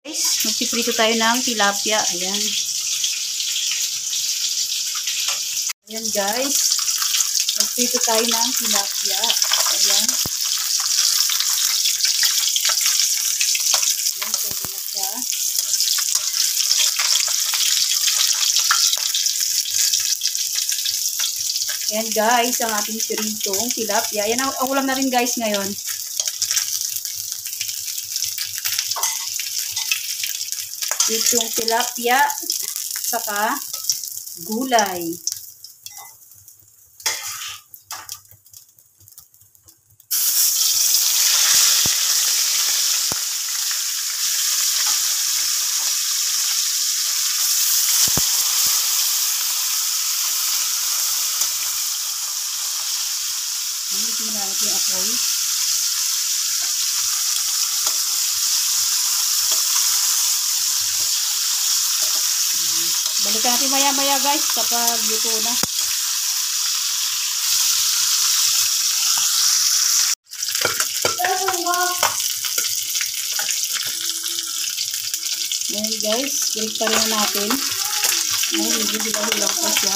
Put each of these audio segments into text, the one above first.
Guys, magpiprito tayo ng tilapia. Ayan. Ayan guys. Magprito tayo ng tilapia. Ayan. Ayan, pwede na siya. Ayan guys, ang ating piritong tilapia. Ayan ang ulam na rin guys ngayon. Itong tilapia, saka gulay. Hindi na natin yung apoy. Balikan natin maya-maya guys kapag luto na. Ayan guys, balik pa rin natin. Ayan, medyo hilaw-hilaw pa siya.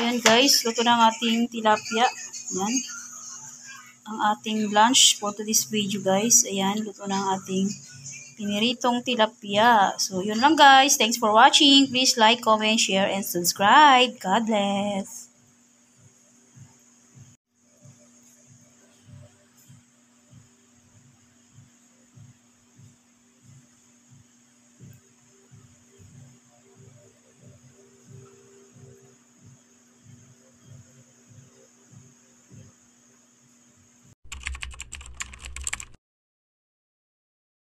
Ayan guys, luto na ang ating tilapia. Ayan. Ang ating lunch for today's video guys. Ayan, luto na ang ating piniritong tilapia. So, yun lang guys. Thanks for watching. Please like, comment, share, and subscribe. God bless.